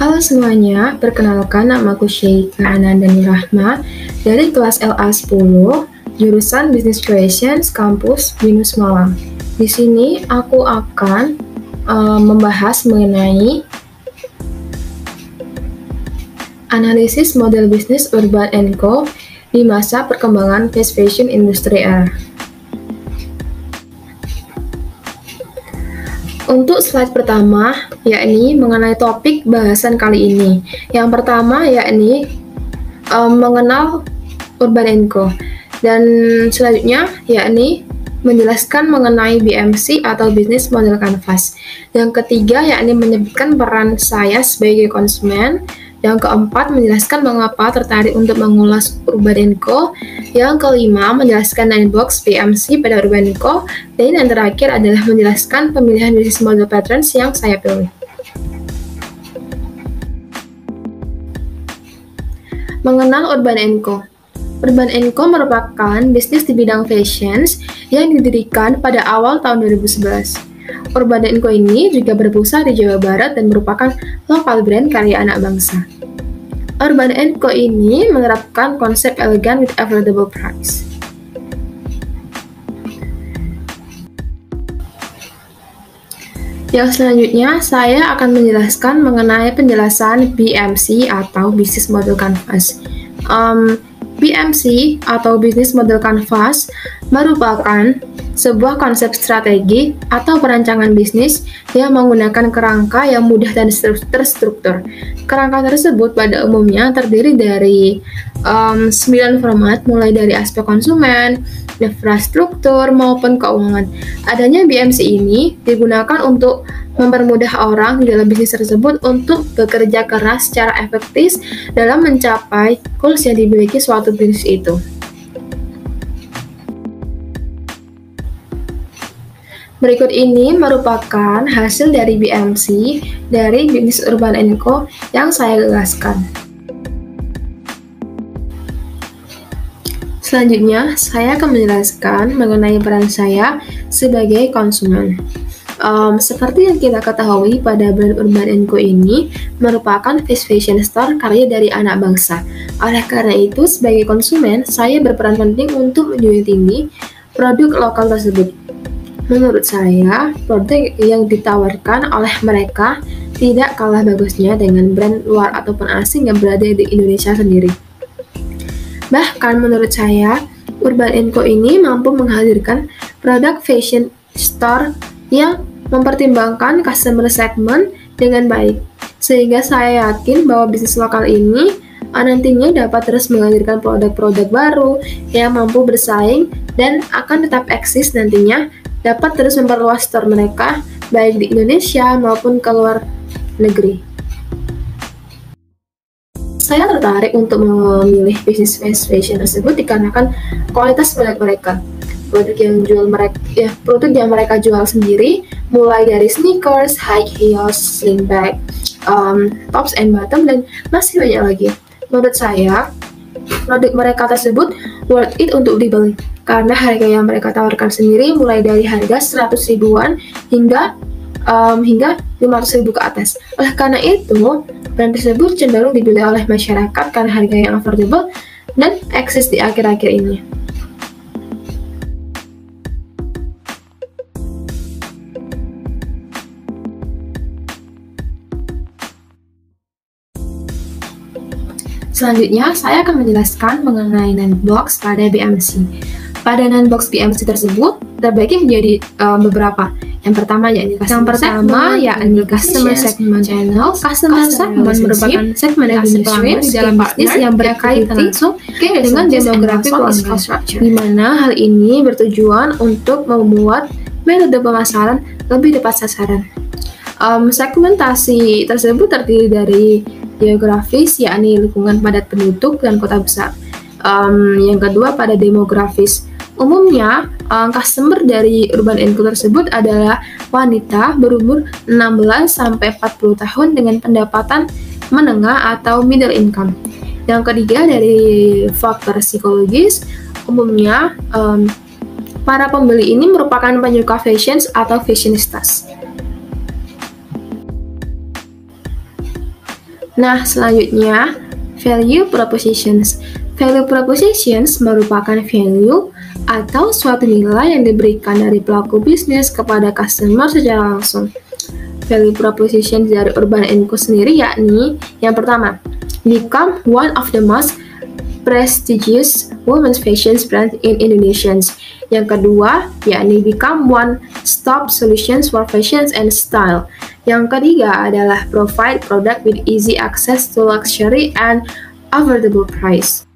Halo semuanya, perkenalkan namaku Syeika Anandani Rahma dari kelas LA 10, jurusan Business Relations, kampus Binus Malang. Di sini aku akan membahas mengenai analisis model bisnis Urban & Co di masa perkembangan fast fashion industri era. Untuk slide pertama, yakni mengenai topik bahasan kali ini. Yang pertama yakni mengenal Urban & Co. Dan selanjutnya yakni menjelaskan mengenai BMC atau Business Model Canvas. Yang ketiga yakni menyebutkan peran saya sebagai konsumen. Yang keempat, menjelaskan mengapa tertarik untuk mengulas Urban & Co. Yang kelima, menjelaskan 9 box BMC pada Urban & Co. Dan yang terakhir adalah menjelaskan pemilihan business model patterns yang saya pilih. Mengenal Urban & Co. Urban & Co merupakan bisnis di bidang fashions yang didirikan pada awal tahun 2011. Urban & Co ini juga berpusat di Jawa Barat dan merupakan lokal brand karya anak bangsa. Urban & Co ini menerapkan konsep elegan with affordable price. Yang selanjutnya, saya akan menjelaskan mengenai penjelasan BMC atau Business Model Canvas. BMC atau Business Model Canvas merupakan sebuah konsep strategi atau perancangan bisnis yang menggunakan kerangka yang mudah dan terstruktur. Kerangka tersebut pada umumnya terdiri dari 9 format, mulai dari aspek konsumen, infrastruktur, maupun keuangan. Adanya BMC ini digunakan untuk mempermudah orang di dalam bisnis tersebut untuk bekerja keras secara efektif dalam mencapai goals yang dimiliki suatu bisnis itu. Berikut ini merupakan hasil dari BMC dari bisnis Urban & Co yang saya gagaskan. Selanjutnya, saya akan menjelaskan mengenai peran saya sebagai konsumen. Seperti yang kita ketahui, pada brand Urban & Co ini merupakan fast fashion store karya dari anak bangsa. Oleh karena itu, sebagai konsumen, saya berperan penting untuk menjunjung tinggi produk lokal tersebut. Menurut saya, produk yang ditawarkan oleh mereka tidak kalah bagusnya dengan brand luar ataupun asing yang berada di Indonesia sendiri. Bahkan menurut saya, Urban & Co ini mampu menghadirkan produk fashion store yang mempertimbangkan customer segment dengan baik. Sehingga saya yakin bahwa bisnis lokal ini nantinya dapat terus menghadirkan produk-produk baru yang mampu bersaing dan akan tetap eksis nantinya, dapat terus memperluas store mereka baik di Indonesia maupun ke luar negeri. Saya tertarik untuk memilih bisnis fast fashion tersebut dikarenakan kualitas produk mereka. Produk yang mereka jual sendiri, mulai dari sneakers, high heels, sling bag, tops and bottom, dan masih banyak lagi. Menurut saya, produk mereka tersebut worth it untuk dibeli karena harga yang mereka tawarkan sendiri mulai dari harga 100 ribuan hingga 500 ribu ke atas. Oleh karena itu, brand tersebut cenderung dibeli oleh masyarakat karena harga yang affordable dan eksis di akhir-akhir ini. Selanjutnya, saya akan menjelaskan mengenai 9 box pada BMC. Pada 9 box BMC tersebut terbagi menjadi beberapa. Yang pertama yakni customer segment channel. Customer segment merupakan segmentasi pelanggan di dalam bisnis yang berkaitan langsung dengan demografi pelanggan, di mana hal ini bertujuan untuk membuat metode pemasaran lebih tepat sasaran. Segmentasi tersebut terdiri dari geografis, yakni lingkungan padat penduduk dan kota besar. Yang kedua pada demografis. Umumnya, customer dari Urban & Co tersebut adalah wanita berumur 16-40 tahun dengan pendapatan menengah atau middle income. Yang ketiga dari faktor psikologis. Umumnya, para pembeli ini merupakan penyuka fashions atau fashionistas. Nah, selanjutnya, value propositions. Value propositions merupakan value atau suatu nilai yang diberikan dari pelaku bisnis kepada customer secara langsung. Value propositions dari Urban & Co sendiri yakni yang pertama, become one of the most prestigious women's fashion brand in Indonesia. Yang kedua, yakni become one-stop solutions for fashion and style. Yang ketiga adalah provide product with easy access to luxury and affordable price.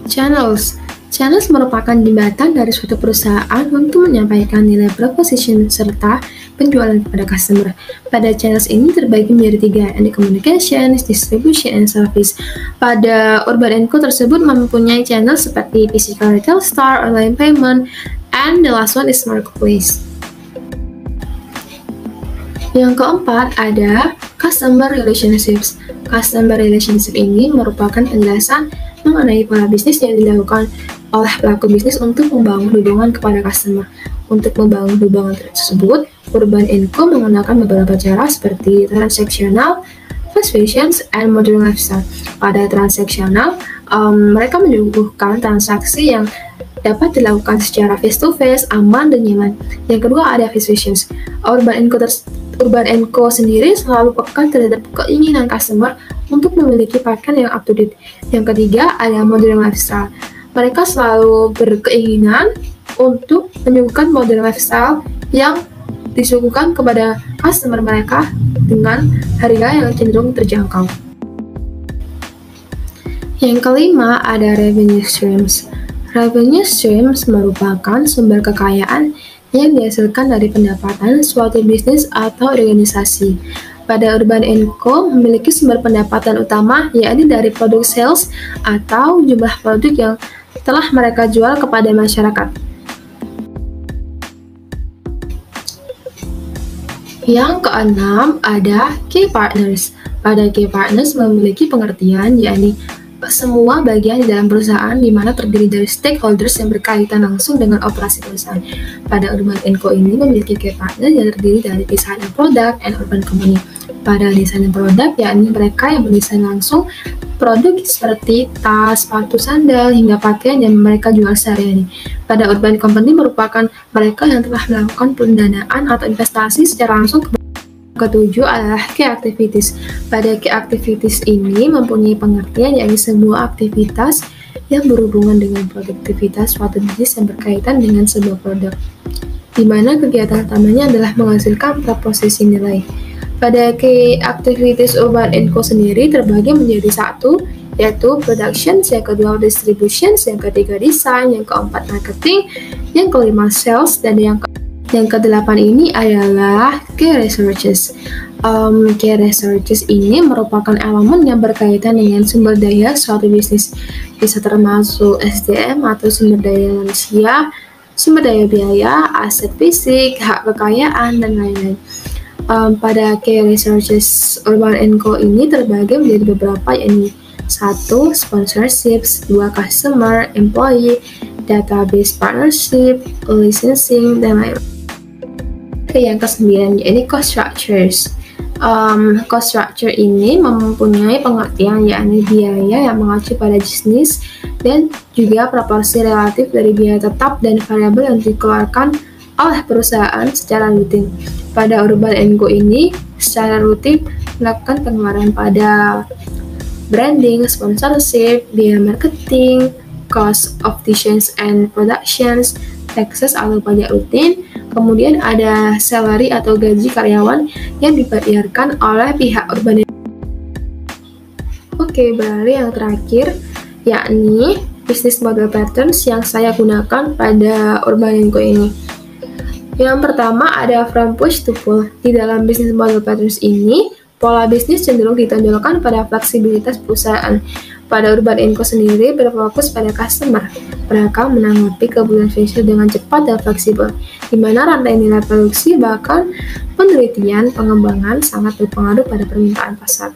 Channels merupakan jembatan dari suatu perusahaan untuk menyampaikan nilai proposition serta penjualan kepada customer. Pada channels ini terbagi menjadi tiga, yakni communication, distribution, and service. Pada Urban & Co tersebut mempunyai channel seperti physical retail store, online payment, and the last one is marketplace. Yang keempat ada customer relationships. Customer relationship ini merupakan penjelasan mengenai pola bisnis yang dilakukan oleh pelaku bisnis untuk membangun hubungan kepada customer. Untuk membangun hubungan tersebut, Urban & Co menggunakan beberapa cara seperti transaksional, fast fashion, and modern lifestyle. Pada transaksional, mereka menyuguhkan transaksi yang dapat dilakukan secara face-to-face, aman, dan nyaman. Yang kedua ada fast fashion. Urban & Co sendiri selalu peka terhadap keinginan customer untuk memiliki pakaian yang up-to-date. Yang ketiga ada modern lifestyle. Mereka selalu berkeinginan untuk menyuguhkan modern lifestyle yang disuguhkan kepada customer mereka dengan harga yang cenderung terjangkau. Yang kelima ada revenue streams. Revenue streams merupakan sumber kekayaan yang dihasilkan dari pendapatan suatu bisnis atau organisasi. Pada Urban & Co memiliki sumber pendapatan utama yakni dari produk sales atau jumlah produk yang telah mereka jual kepada masyarakat. Yang keenam ada key partners. Pada key partners memiliki pengertian yakni semua bagian di dalam perusahaan di mana terdiri dari stakeholders yang berkaitan langsung dengan operasi perusahaan. Pada Urban & Co ini memiliki key partner yang terdiri dari desain produk and urban company. Pada desain produk yakni mereka yang mendesain langsung produk seperti tas, sepatu, sandal, hingga pakaian yang mereka jual sehari-hari. Pada urban company merupakan mereka yang telah melakukan pendanaan atau investasi secara langsung. Ketujuh adalah key activities. Pada key activities ini mempunyai pengertian yakni semua aktivitas yang berhubungan dengan produktivitas suatu bisnis yang berkaitan dengan sebuah produk, di mana kegiatan utamanya adalah menghasilkan proposisi nilai. Pada key activities Urban & Co sendiri terbagi menjadi satu, yaitu production, yang kedua distribution, yang ketiga design, yang keempat marketing, yang kelima sales, dan yang kedelapan ini adalah key resources. Key resources ini merupakan elemen yang berkaitan dengan sumber daya suatu bisnis, bisa termasuk SDM atau sumber daya manusia, sumber daya biaya, aset fisik, hak kekayaan, dan lain-lain. Pada key resources Urban & Co ini terbagi menjadi beberapa, yakni 1. Sponsorships, 2. Customer, employee, database partnership, licensing, dan lain-lain. Yang ke-9 yakni cost structures. Cost structure ini mempunyai pengertian yakni biaya yang mengacu pada bisnis dan juga proporsi relatif dari biaya tetap dan variabel yang dikeluarkan oleh perusahaan secara rutin. Pada Urban & Co ini secara rutin melakukan pengeluaran pada branding, sponsorship, biaya marketing, cost of designs and productions, taxes atau pajak rutin, kemudian ada salary atau gaji karyawan yang dibayarkan oleh pihak Urban & Co. Oke, beralih yang terakhir yakni business model patterns yang saya gunakan pada Urban & Co ini. Yang pertama ada from push to pull. Di dalam business model patterns ini, pola bisnis cenderung ditonjolkan pada fleksibilitas perusahaan. Pada Urban & Co sendiri berfokus pada customer. Mereka menanggapi kebutuhan fashion dengan cepat dan fleksibel, di mana rantai nilai produksi bahkan penelitian pengembangan sangat berpengaruh pada permintaan pasar.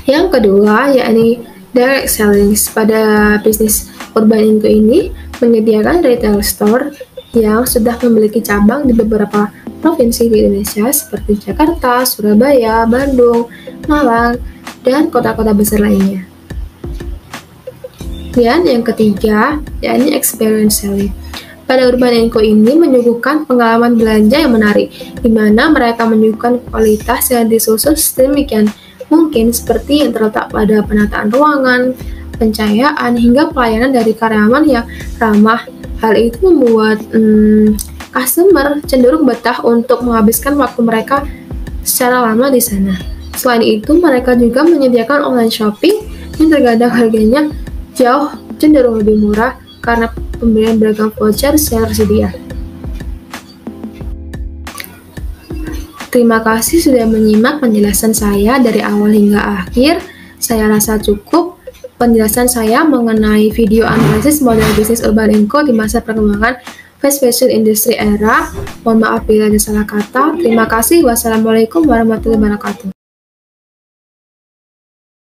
Yang kedua yakni direct selling. Pada bisnis Urban & Co ini menyediakan retail store yang sudah memiliki cabang di beberapa provinsi di Indonesia seperti Jakarta, Surabaya, Bandung, Malang, dan kota-kota besar lainnya. Dan yang ketiga, yakni experience selling. Pada Urban & Co ini menyuguhkan pengalaman belanja yang menarik, di mana mereka menyuguhkan kualitas yang disusun sedemikian mungkin seperti yang terletak pada penataan ruangan, pencahayaan, hingga pelayanan dari karyawan yang ramah. Hal itu membuat customer cenderung betah untuk menghabiskan waktu mereka secara lama di sana. Selain itu, mereka juga menyediakan online shopping yang terkadang harganya jauh cenderung lebih murah karena pembelian beragam voucher secara tersedia. Terima kasih sudah menyimak penjelasan saya dari awal hingga akhir. Saya rasa cukup penjelasan saya mengenai video analisis model bisnis Urban & Co di masa perkembangan fast fashion industry era. Mohon maaf bila ada salah kata. Terima kasih. Wassalamualaikum warahmatullahi wabarakatuh.